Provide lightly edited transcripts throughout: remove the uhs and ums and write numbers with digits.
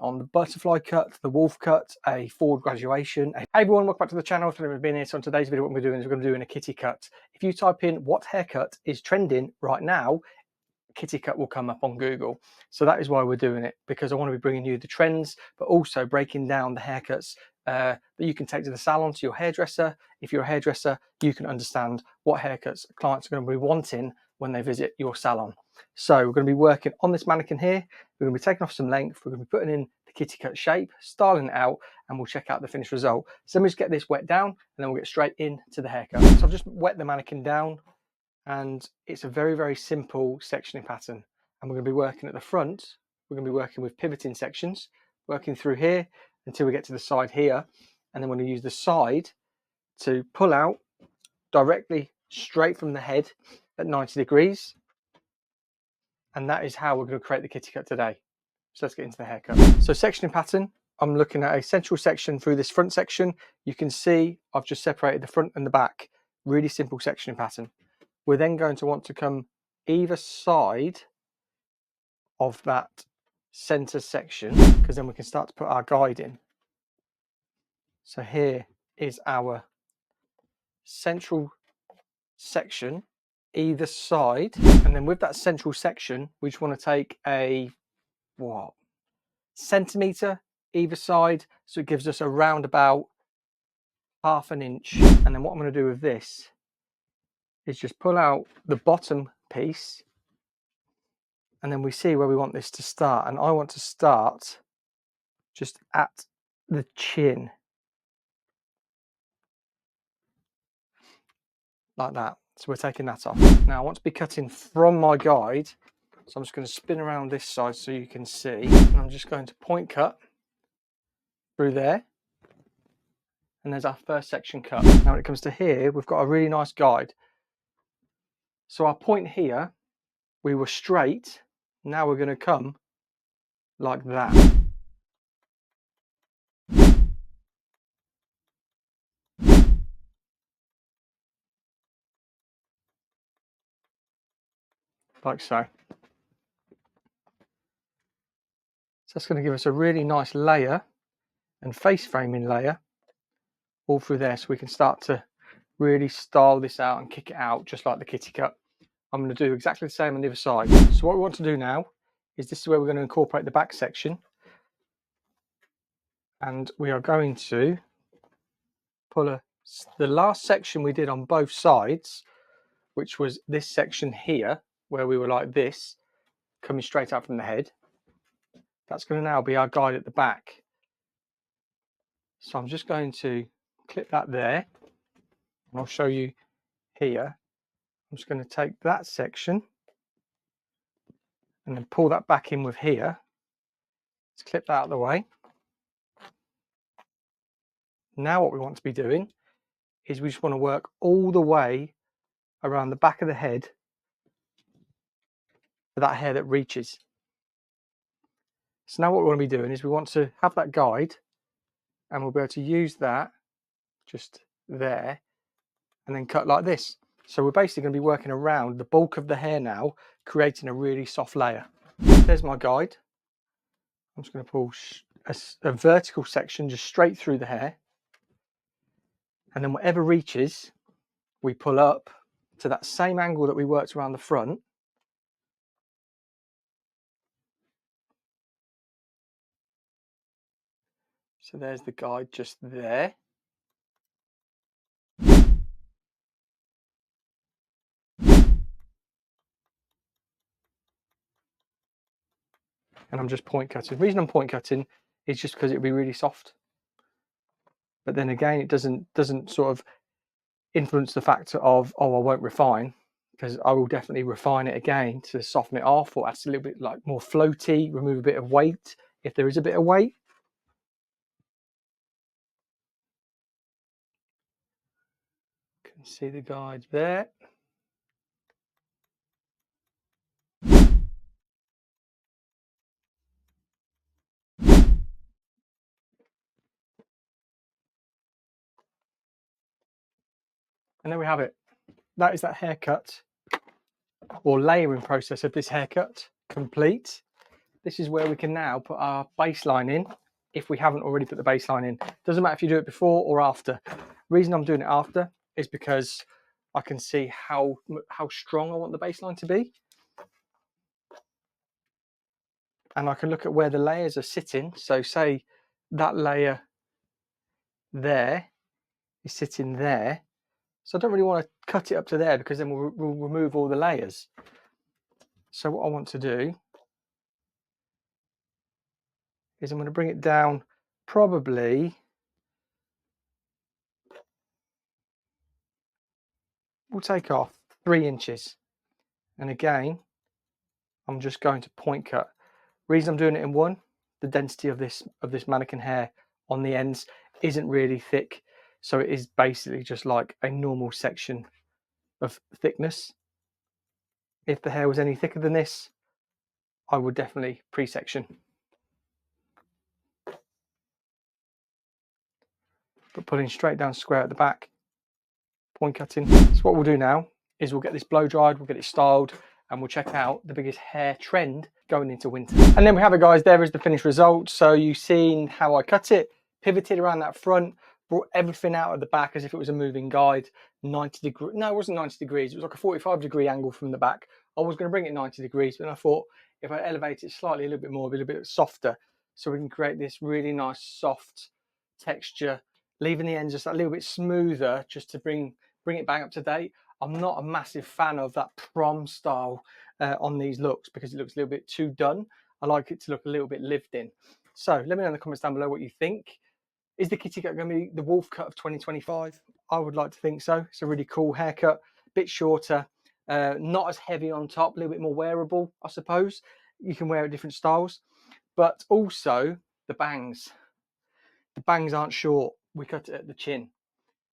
on the butterfly cut, the wolf cut, a forward graduation. Hey everyone, welcome back to the channel. If you've never been here, so on today's video what we're doing is we're going to be doing a kitty cut. If you type in what haircut is trending right now, kitty cut will come up on Google. So that is why we're doing it, because I want to be bringing you the trends, but also breaking down the haircuts that you can take to the salon, to your hairdresser. If you're a hairdresser, you can understand what haircuts clients are going to be wanting when they visit your salon. So we're going to be working on this mannequin here. We're going to be taking off some length. We're going to be putting in the kitty cut shape, styling it out, and we'll check out the finished result. So let me just get this wet down and then we'll get straight into the haircut. So I've just wet the mannequin down, and it's a very, very simple sectioning pattern. And we're going to be working at the front. We're going to be working with pivoting sections, working through here until we get to the side here. And then we're going to use the side to pull out directly straight from the head at 90 degrees. And that is how we're going to create the kitty cut today. So let's get into the haircut. So sectioning pattern, I'm looking at a central section through this front section. You can see I've just separated the front and the back. Really simple sectioning pattern. We're then going to want to come either side of that center section, because then we can start to put our guide in. So here is our central section either side, and then with that central section we just want to take a centimeter either side, so it gives us around about ½ inch. And then what I'm going to do with this is just pull out the bottom piece, and then we see where we want this to start. And I want to start just at the chin, like that. So we're taking that off. Now I want to be cutting from my guide, so I'm just going to spin around this side so you can see. And I'm just going to point cut through there. And there's our first section cut. Now when it comes to here, we've got a really nice guide. So our point here, we were straight. Now we're going to come like that. Like so. So that's going to give us a really nice layer and face framing layer all through there, so we can start to really style this out and kick it out just like the kitty cut. I'm going to do exactly the same on the other side. So what we want to do now is, this is where we're going to incorporate the back section, and we are going to pull the last section we did on both sides, which was this section here where we were like this, coming straight out from the head. That's going to now be our guide at the back. So I'm just going to clip that there, and I'll show you here. I'm just going to take that section and then pull that back in with here. Let's clip that out of the way. Now what we want to be doing is we just want to work all the way around the back of the head for that hair that reaches. So now what we want to be doing is we want to have that guide, and we'll be able to use that just there and then cut like this. So we're basically going to be working around the bulk of the hair now, creating a really soft layer. There's my guide. I'm just going to pull a vertical section just straight through the hair, and then whatever reaches we pull up to that same angle that we worked around the front. So there's the guide just there. And I'm just point cutting. The reason I'm point cutting is just because it'll be really soft. But then again, it doesn't sort of influence the factor of, oh, I won't refine, because I will definitely refine it again to soften it off, or add a little bit like more floaty, remove a bit of weight if there is a bit of weight. You can see the guide there. And there we have it. That is that haircut, or layering process of this haircut complete. this is where we can now put our baseline in if we haven't already put the baseline in. Doesn't matter if you do it before or after. Reason I'm doing it after is because I can see how strong I want the baseline to be. And I can look at where the layers are sitting. So say that layer there is sitting there. So I don't really want to cut it up to there because then we'll remove all the layers. So what I want to do is I'm going to bring it down probably, we'll take off 3 inches. And again, I'm just going to point cut. Reason I'm doing it in one, the density of this mannequin hair on the ends isn't really thick. So it is basically just like a normal section of thickness. If the hair was any thicker than this, I would definitely pre-section. But pulling straight down square at the back, point cutting. So what we'll do now is we'll get this blow dried, we'll get it styled, and we'll check out the biggest hair trend going into winter. And then we have it, guys. There is the finished result. So you've seen how I cut it, pivoted around that front, brought everything out at the back as if it was a moving guide. 90 degrees, no, it wasn't 90 degrees. It was like a 45-degree angle from the back. I was going to bring it 90 degrees, but I thought if I elevate it slightly a little bit more, it'll be a bit softer, so we can create this really nice soft texture, leaving the ends just a little bit smoother, just to bring it back up to date. I'm not a massive fan of that prom style on these looks because it looks a little bit too done. I like it to look a little bit lived in. So let me know in the comments down below what you think. Is the kitty cut going to be the wolf cut of 2025? I would like to think so. It's a really cool haircut, a bit shorter, not as heavy on top, a little bit more wearable, I suppose. You can wear it different styles, but also the bangs. The bangs aren't short. We cut it at the chin.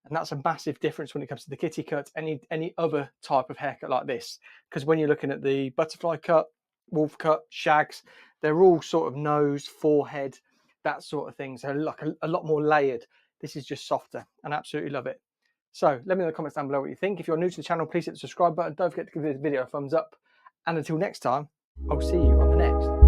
And that's a massive difference when it comes to the kitty cut, any other type of haircut like this. Because when you're looking at the butterfly cut, wolf cut, shags, they're all sort of nose, forehead, that sort of thing. So like a lot more layered. This is just softer, and I absolutely love it. So let me know in the comments down below what you think. If you're new to the channel, please hit the subscribe button. Don't forget to give this video a thumbs up. And until next time, I'll see you on the next.